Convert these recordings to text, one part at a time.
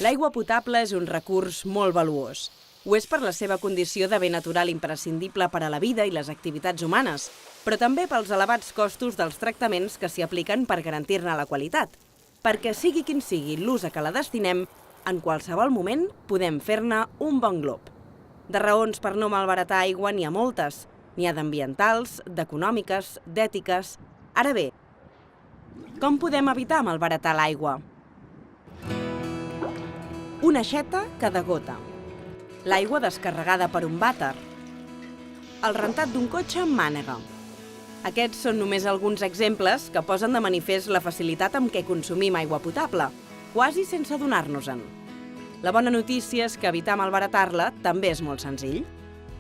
L'aigua potable és un recurs molt valuós. Ho és per la seva condició de bé natural imprescindible per a la vida i les activitats humanes, però també pels elevats costos dels tractaments que s'hi apliquen per garantir-ne la qualitat. Perquè sigui quin sigui l'ús a què la destinem, en qualsevol moment podem fer-ne un bon glob. De raons per no malbaratar aigua n'hi ha moltes. N'hi ha d'ambientals, d'econòmiques, d'ètiques. Ara bé, com podem evitar malbaratar l'aigua? Una aixeta cada gota. L'aigua descarregada per un vàter. El rentat d'un cotxe amb mànega. Aquests són només alguns exemples que posen de manifest la facilitat amb què consumim aigua potable, quasi sense adonar-nos-en. La bona notícia és que evitar malbaratar-la també és molt senzill.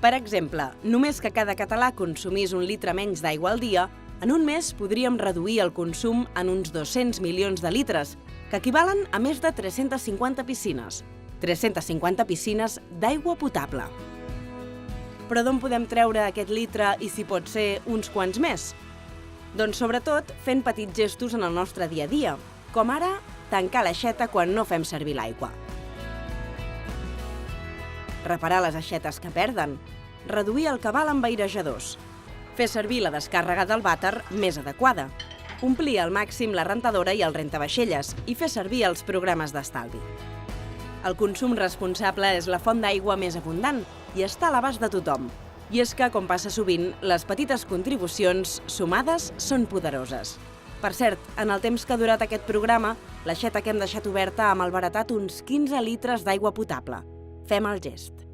Per exemple, només que cada català consumís 1 litre menys d'aigua al dia, en un mes podríem reduir el consum en uns 200 milions de litres, que equivalen a més de 350 piscines. 350 piscines d'aigua potable. Però d'on podem treure aquest litre i si pot ser uns quants més? Doncs sobretot fent petits gestos en el nostre dia a dia, com ara tancar l'aixeta quan no fem servir l'aigua. Reparar les aixetes que perden, reduir el cabal amb airejadors, fer servir la descàrrega del vàter més adequada, omplir al màxim la rentadora i el rentavaixelles i fer servir els programes d'estalvi. El consum responsable és la font d'aigua més abundant i està a l'abast de tothom. I és que, com passa sovint, les petites contribucions sumades són poderoses. Per cert, en el temps que ha durat aquest programa, l'aixeta que hem deixat oberta ha malbaratat uns 15 litres d'aigua potable. Fem el gest.